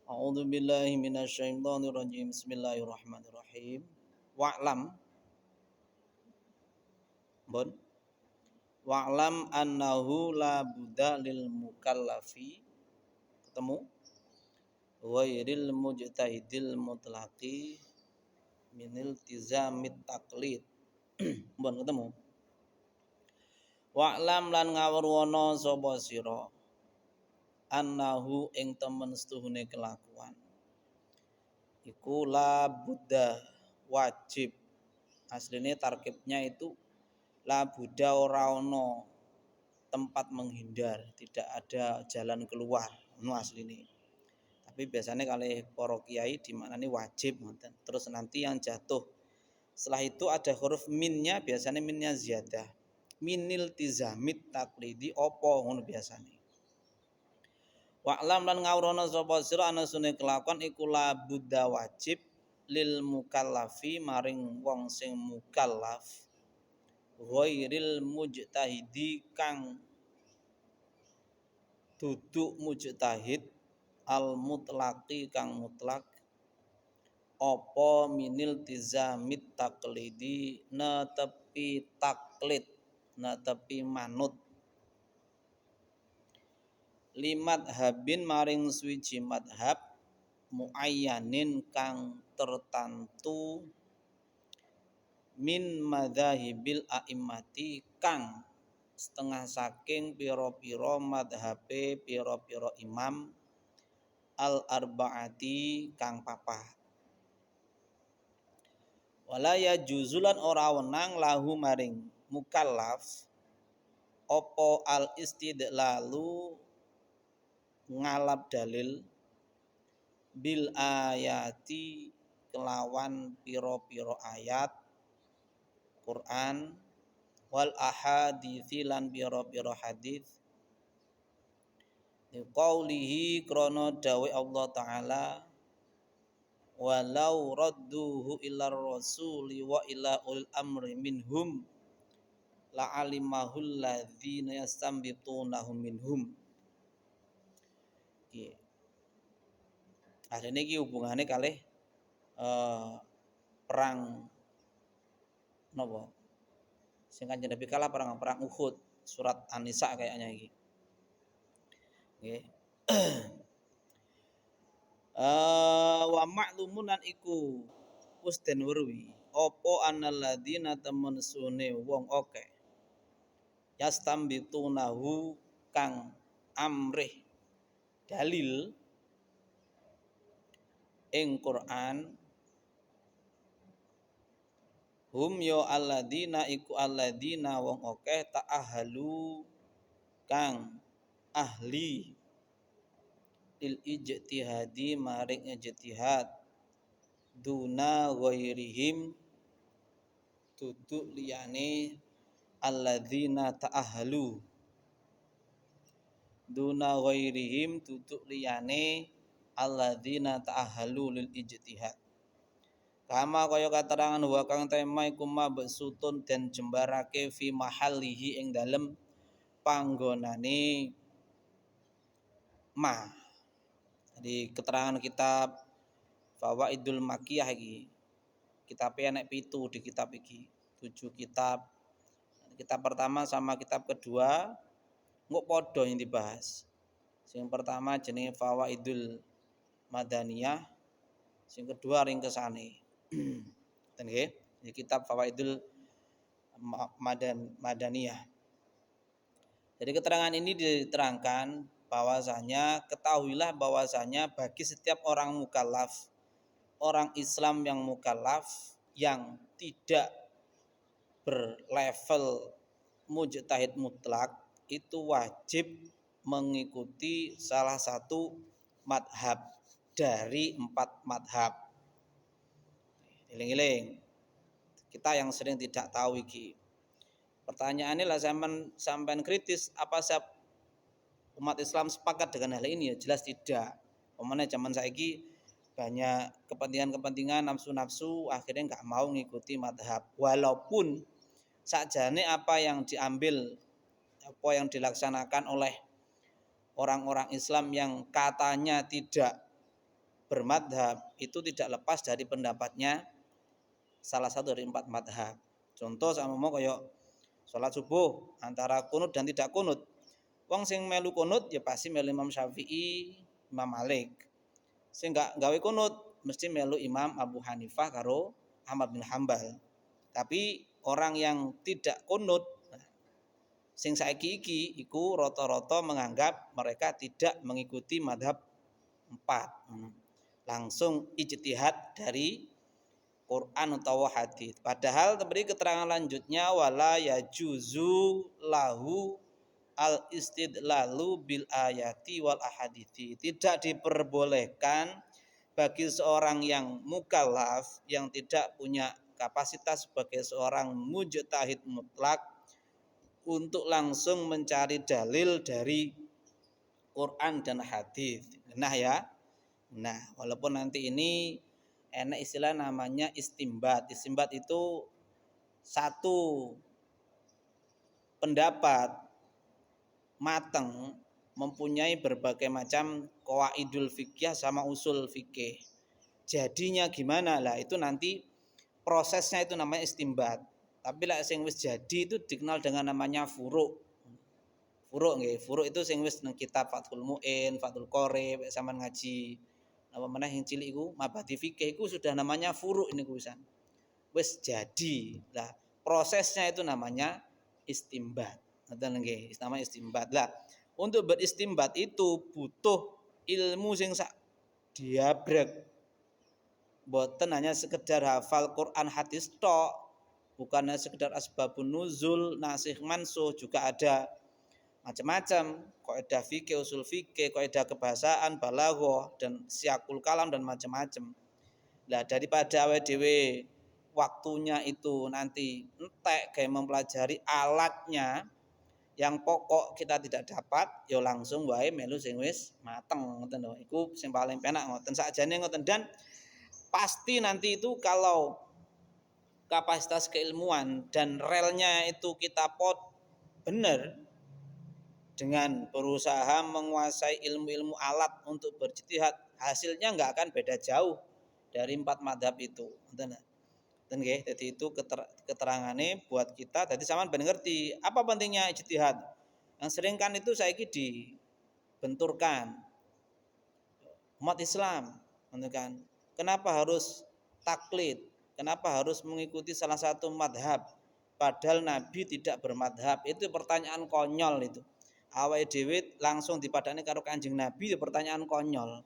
A'udzu billahi minasyaitonir rajim. Bismillahirrahmanirrahim. Wa'lam, bon. Wa'lam annahu la budda lil mukallafi. Ketemu? Ghairil mujtahidil mutlaqi minil tizamit taqlid. Bon ketemu. Wa'lam lan ngawruwana sapa sira annahu ing temen setuhune kelakuan iku la budda wajib. Aslinya tarkibnya itu la budda ora ono tempat menghindar, tidak ada jalan keluar nu asline. Tapi biasanya kalau para kiai dimaknani wajib ngoten. Terus nanti yang jatuh setelah itu ada huruf minnya, biasanya minnya ziyadah. Minil tizamit taklidi opo ngono biasanya. Wa'lam lan ngawrono sapa sira ana sune kelakuan iku la budda wajib lil mukallafi maring wong sing mukallaf ghairil mujtahidi kang duduk mujtahid al mutlaqi kang mutlak apa minil tizamit taklidi netepi taklid netepi manut limat habin maring swiji madhab muayyanin kang tertentu min madzahibil a'immati kang setengah saking pira-pira madhabe pira-pira imam al arbaati kang papat wala ya juzulan ora wenang lahu maring mukallaf opo al istidlalu ngalap dalil bil ayati kelawan piro-piro ayat Quran wal ahadithi lan piro-piro hadis di qaulihi krono dawe Allah Ta'ala walau radduhu ilar rasuli wa ila ulil amri minhum la'alimahul ladzina yastanbitunahu minhum. Akhirnya ini hubungannya kalih perang nopo sing kanjeng Nabi kalah perang Uhud surat An-Nisa kayaknya iki. Nggih. Wa ma'lumun lan iku wis den weruhi apa annalladzina temen sune wong akeh yastambitunahu kang amrih dalil ing Quran hum yo alladzina iku alladzina wong akeh ta'ahhalu kang ahli lil ijtihadi maring ijtihad duna ghairihim duduk liyane alladzina ta'ahhalu duna ghairihim duduk liyane alladzina ta'ahhalu lil ijtihad kama kaya katerangan wa kang tema iku mabsutun den jembarake fi mahallihi ing dalem panggonane ma. Jadi keterangan kitab Fawaidul Makkiyah iki kitabnya enek 7 di kitab iki 7 kitab. Kitab pertama sama kitab kedua nguk podo yang dibahas. Yang pertama jenenge Fawaidul Madaniyah, sing kedua ringkesane. Ten nggih, di kitab Fawaidul Madaniyah. Jadi keterangan ini diterangkan bahwasanya ketahuilah bahwasanya bagi setiap orang mukallaf, orang Islam yang mukallaf yang tidak berlevel mujtahid mutlak itu wajib mengikuti salah satu madhab dari 4 madhab. Eling-eling. Kita yang sering tidak tahu iki. Pertanyaannya lah sampean kritis, apa umat Islam sepakat dengan hal ini? Ya jelas tidak. Pemane zaman saiki banyak kepentingan-kepentingan nafsu-nafsu akhirnya nggak mau ngikuti madhab. Walaupun sakjane apa yang diambil, apa yang dilaksanakan oleh orang-orang Islam yang katanya tidak bermadhab itu tidak lepas dari pendapatnya salah satu dari 4 madhab. Contoh sama mau kayak sholat subuh antara kunut dan tidak kunut. Wong sing melu kunut ya pasti melu Imam Syafi'i, Imam Malik. Sing gak gawe kunut mesti melu Imam Abu Hanifah karo Ahmad bin Hambal. Tapi orang yang tidak kunut, sing saiki iki iku rata-rata menganggap mereka tidak mengikuti madhab 4. Langsung ijtihad dari Quran atau hadis. Padahal diberi keterangan lanjutnya wala yajuzu lahu al istidlalu bil ayati wal ahadithi. Tidak diperbolehkan bagi seorang yang mukallaf yang tidak punya kapasitas sebagai seorang mujtahid mutlak untuk langsung mencari dalil dari Quran dan hadis. Nah ya. Nah, walaupun nanti ini enak istilah namanya istimbat. Istimbat itu satu pendapat mateng mempunyai berbagai macam qawaidul fikih sama usul fikih. Jadinya gimana lah itu nanti prosesnya itu namanya istimbat. Tapi lah sing wis jadi itu dikenal dengan namanya furu'. Furu' nggih, furu' itu sing wis nang kitab Fathul Muin, Fathul Qorib sampean ngaji. Apa meneh yang cilik iku mabadi fikih iku sudah namanya furu' ini kuwisan. Wis jadi. Lah, prosesnya itu namanya istimbat. Ngoten nggih, namanya istimbat. Lah, untuk beristimbat itu butuh ilmu sing sak diabrek. Boten hanya sekedar hafal Quran hadis tok, bukan hanya sekedar asbabun nuzul, nasikh mansuh, juga ada macam-macam, kaidah fikih, usul fikih, kaidah kebahasaan, balaghah dan siakul kalam dan macam-macam. Lah daripada awake dhewe waktunya itu nanti entek kayak mempelajari alatnya yang pokok kita tidak dapat, ya langsung wae melu sing wis mateng ngoten lho. Iku sing paling penak ngoten sakjane ngoten dan pasti nanti itu kalau kapasitas keilmuan dan relnya itu kita bener dengan berusaha menguasai ilmu-ilmu alat untuk berijtihad, hasilnya nggak akan beda jauh dari 4 madhab itu. Dan nggih, jadi itu keterangannya buat kita. Jadi sampean ben ngerti apa pentingnya ijtihad. Yang sering kan itu saiki dibenturkan umat Islam, kan? Kenapa harus taklid? Kenapa harus mengikuti salah satu madhab? Padahal Nabi tidak bermadhab. Itu pertanyaan konyol itu. Awake dhewe langsung dipadani karo Kanjeng Nabi, pertanyaan konyol.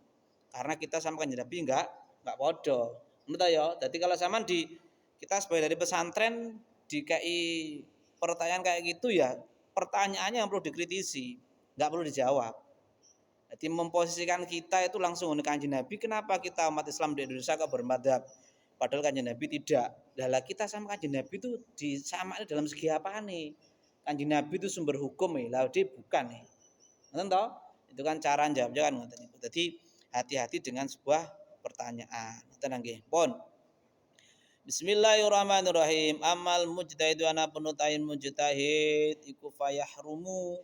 Karena kita sama Kanjeng Nabi enggak padha. Ngono ta ya. Dadi kalau sampean kita sebagai dari pesantren dikai pertanyaan kayak gitu ya, pertanyaannya yang perlu dikritisi, enggak perlu dijawab. Jadi memposisikan kita itu langsung ke Kanjeng Nabi, kenapa kita umat Islam di Indonesia kok bermadhab? Padahal Kanjeng Nabi tidak. Lah kita sama Kanjeng Nabi itu disamakan dalam segi apa nih? Kanjeng Nabi itu sumber hukum ya, lah dia bukan nih. Ngoten toh? Itu kan cara jawabnya kan ngoten niku. Jadi hati-hati dengan sebuah pertanyaan. Ngoten nggih. Pun. Bismillahirrahmanirrahim. Amal mujtahidu ana penutain mujtahid iku fayahrumu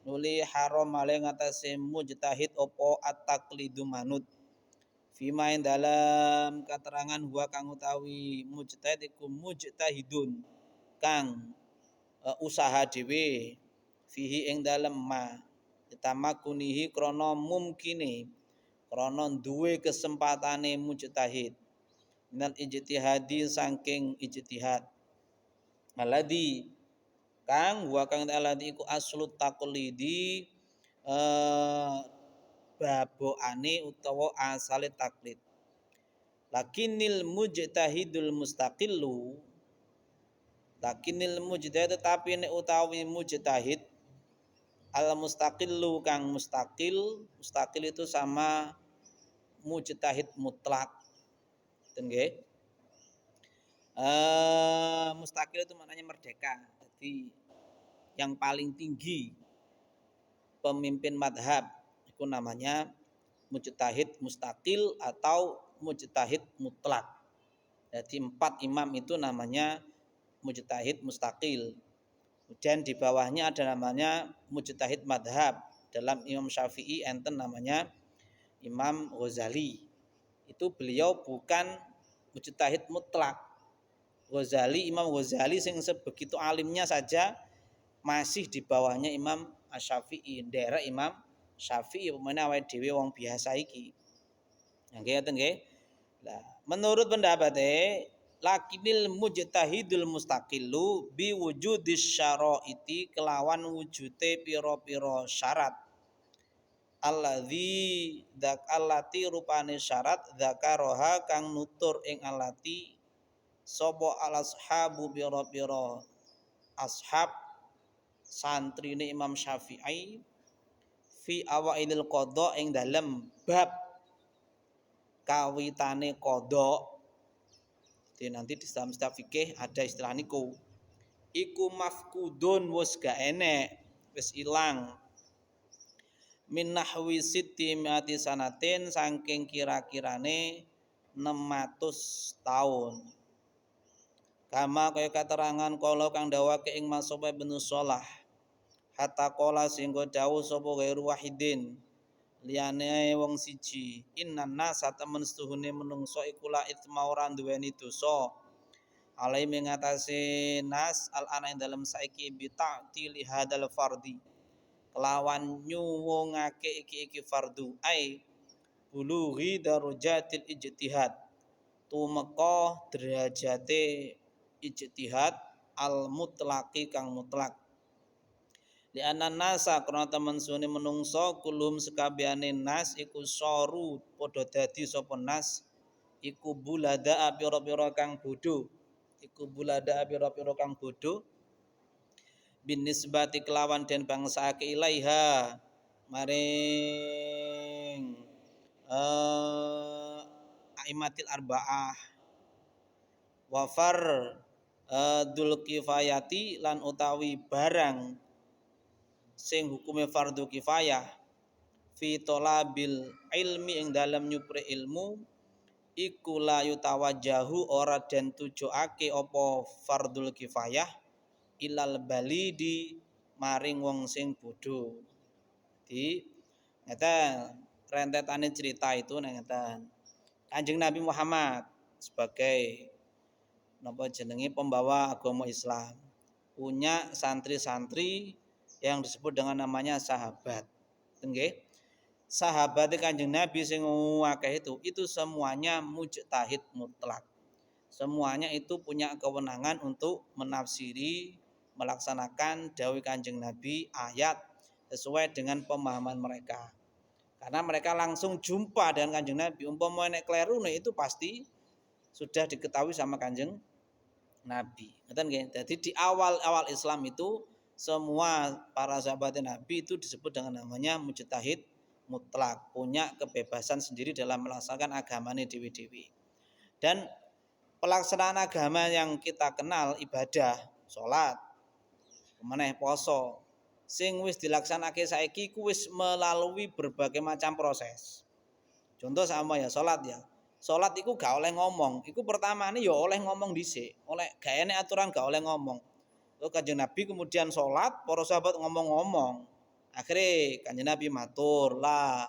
nuli haram ale ngatasé mujtahid opo at-taqlidu manut. Fima dalam keterangan huwa kang utawi mujtahid iku mujtahidun kang usaha dhewe fihi ing dalem ma tamakunihi krana mumkine krana duwe kesempatane mujtahid minal ijtihadi saking ijtihad alladzi kang wa kang alladzi iku aslut taqlidi babokane utawa asale taklid lakinnil mujtahidul mustaqillu lakinnil mujtahid tetapi nek utawi mujtahid al mustaqillu kang mustaqil itu sama mujtahid mutlak nggih mustaqil itu maknanya merdeka jadi yang paling tinggi pemimpin madhab itu namanya mujtahid mustaqil atau mujtahid mutlak jadi 4 imam itu namanya mujtahid mustaqil. Kemudian di bawahnya ada namanya mujtahid madhab. Dalam Imam Syafi'i enten namanya Imam Ghazali. itu beliau bukan mujtahid mutlak. Imam Ghazali sing sebegitu alimnya saja masih di bawahnya Imam Asy-Syafi'i, daerah Imam Syafi'i pemene awake dhewe wong biasa iki. Nggih ngoten nggih. Lah, menurut pendapatnya lakinil mujtahidul mustaqillu bi wujudis syaraiti kelawan wujute pira-pira syarat allati rupane syarat dzakaroha kang nutur ing alati sapa al ashabu pira-pira ashab santrine Imam Syafi'i fi awailil qadha ing dalem bab kawitane qadha. Jadi nanti di dalam fikih ada istilah niku. Iku mafkudun wis gak enek, wis ilang. Min nahwi sitti mi'ati sanatin saking kira-kirane 600 tahun. Kama kaya katerangan kala kang dawuhake ing Mas'ud bin Shalah. Hatta qala singgo dawuh sapa ghairu wahidin. Liyane wong siji, innan nasa temen setuhune menungso iku la itsma ora duweni dosa. Alai mengatasi nas al-ana ing dalem saiki bi ta'til hadal fardhi. Kelawan nyuwungake iki fardu ai bulughi darajatil ijtihad. Tumeka derajate ijtihad al mutlaqi kang mutlak. Li anan nasa karena temen sune menungso kulum sekabehane nas iku soru padha dadi sapa nas iku bulada pira-pira kang bodho bin nisbati kelawan den bangsake ilaiha maring aimatil arbaah wafar dul kifayati lan utawi barang sing hukume fardu kifayah fi talabil ilmi ing dalam nyupre ilmu iku la yutawajjahu ora den tujuake apa fardul kifayah ilal balidi maring wong sing bodho. Di ngeten rentetane cerita itu ngeten. Kanjeng Nabi Muhammad sebagai napa jenenge pembawa agama Islam punya santri-santri yang disebut dengan namanya sahabat. Nggih. Sahabat Kanjeng Nabi sing akeh itu semuanya mujtahid mutlak. Semuanya itu punya kewenangan untuk menafsiri, melaksanakan dawuh Kanjeng Nabi ayat sesuai dengan pemahaman mereka. Karena mereka langsung jumpa dengan Kanjeng Nabi. Umpama nek kleru itu pasti sudah diketahui sama Kanjeng Nabi. Ngoten nggih. Jadi di awal-awal Islam itu semua para sahabat Nabi itu disebut dengan namanya mujtahid mutlak, punya kebebasan sendiri dalam melaksanakan agamanya dewi-dewi. Dan pelaksanaan agama yang kita kenal ibadah, salat, meneh poso, sing wis dilaksanake saiki ku wis melalui berbagai macam proses. Contoh sama ya salat ya. Salat iku gak oleh ngomong, iku pertamane ya oleh ngomong dhisik, oleh gak enek aturan gak oleh ngomong. Kanjeng Nabi kemudian sholat, para sahabat ngomong-ngomong. Akhirnya Kanjeng Nabi matur la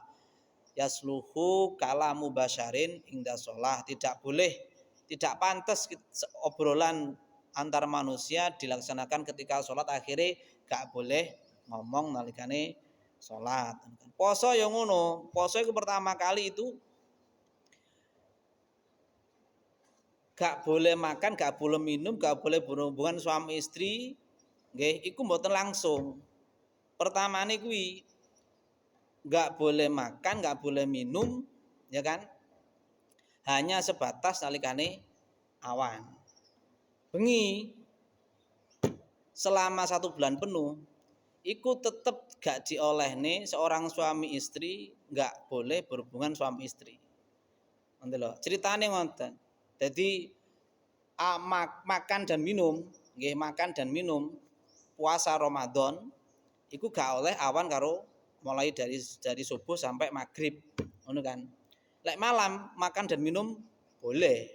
yasluhu kalamu basyarin ingda sholat. Tidak boleh, tidak pantas obrolan antar manusia dilaksanakan ketika sholat. Akhirnya gak boleh ngomong nalikane sholat. Poso yang ngono, poso itu pertama kali itu gak boleh makan, gak boleh minum, gak boleh berhubungan suami istri, nggih, iku mboten langsung. Pertamane kuwi gak boleh makan, gak boleh minum, ya kan? Hanya sebatas nalikane awan. Bengi selama 1 bulan penuh, iku tetep gak diolehne seorang suami istri gak boleh berhubungan suami istri. Ngoten lho, ceritane ngoten. Jadi makan dan minum, nggih makan dan minum puasa Ramadan iku gak oleh awan karo mulai dari subuh sampai maghrib, ngono kan. Lek malam makan dan minum boleh.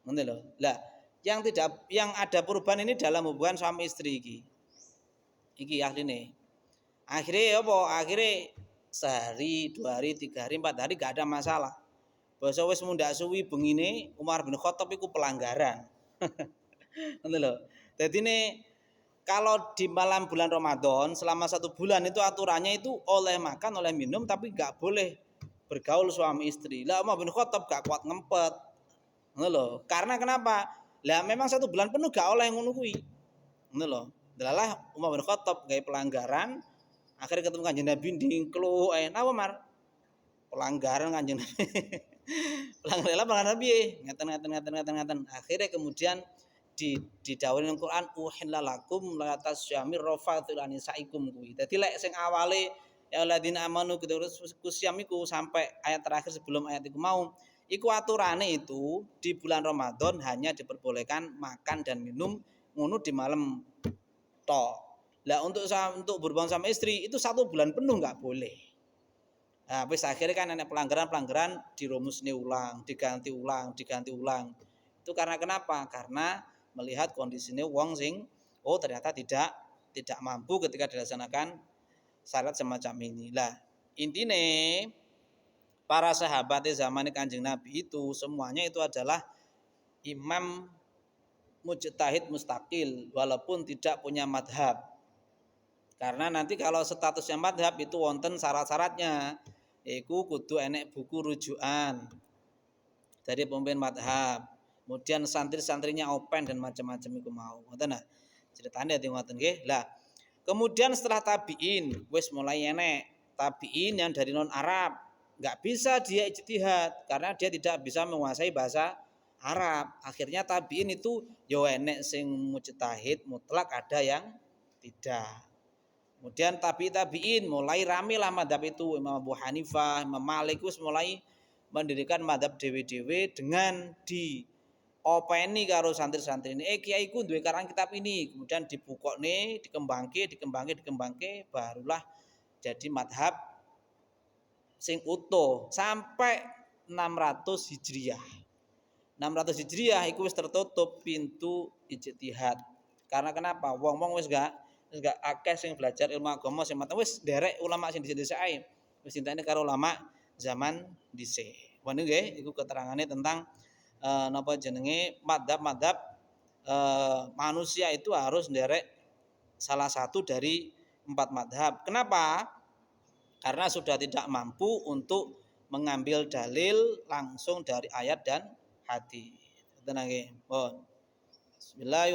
Ngoten lho. Lah, yang ada perubahan ini dalam hubungan suami istri iki. Iki ahline. Akhirnya apa? Akhirnya sehari, 2 hari, 3 hari, 4 hari gak ada masalah. Basa wis mundak suwi bengine Umar bin Khattab iku pelanggaran. Ngono lho. Dadine kalau di malam bulan Ramadan selama 1 bulan itu aturannya itu oleh makan, oleh minum, tapi nggak boleh bergaul suami istri. Lah Umar bin Khattab gak kuat ngempet. Ngono lho. Karena kenapa? Lah memang 1 bulan penuh gak oleh ngono kuwi. Ngono lho. Delalah Umar bin Khattab gawe pelanggaran, akhirnya ketemu Kanjeng Nabi dingklo napa Mar? Pelanggaran Kanjeng Nabi. pelanggaran piye? Ngeten. Akhirnya kemudian didhawuhi nang Quran uhillalakum la tasyamir rafatul anisaikum kuwi. Dadi lek sing awale ya alladzina amanu kusyam iku sampai ayat terakhir sebelum ayat iku mau iku aturane itu di bulan Ramadan hanya diperbolehkan makan dan minum ngono di malam tok. Lah untuk berhubungan sama istri itu 1 bulan penuh nggak boleh. Nah, wis akhirnya kan ada pelanggaran dirumusne ulang, diganti ulang. Itu karena kenapa? Karena melihat kondisinya wong sing ternyata tidak mampu ketika dilaksanakan syarat semacam ini. Lah, intine para sahabat zaman Kanjeng Nabi itu semuanya itu adalah imam mujtahid mustaqil walaupun tidak punya madhab. Karena nanti kalau statusnya madhab itu wonten syarat-syaratnya. Iku kudu enek buku rujukan dari pemimpin madhab. Kemudian santri-santrinya open dan macam-macam itu mau. Ngoten nah. Ceritanya di ngoten nggih. Lah, kemudian setelah tabi'in wis mulai enek tabi'in yang dari non Arab. Enggak bisa dia ijtihad karena dia tidak bisa menguasai bahasa Arab. Akhirnya tabi'in itu yo enek sing mujtahid mutlak, ada yang tidak. Kemudian tabi'in mulai rame lah madhab itu. Imam Abu Hanifah, Imam Malik wis mulai mendirikan madhab dewe-dewe dengan openi karo santri-santri ini. Kiaiku duwe karang kitab ini, kemudian dibukokne, dikembangke, barulah jadi madhab sing utuh sampai 600 Hijriah. 600 Hijriah iku wis tertutup pintu ijtihad. Karena kenapa? Wong-wong wis gak akeh sing belajar ilmu agama sing mateng wis derek ulama sing dhisik ae. Wis intine karo ulama zaman dhisik. Wene nggih iku keterangane tentang napa jenenge madhab-madhab manusia itu harus nderek salah satu dari 4 madhab. Kenapa? Karena sudah tidak mampu untuk mengambil dalil langsung dari ayat dan hadis. Tenang nggih. Bismillahirrahmanirrahim.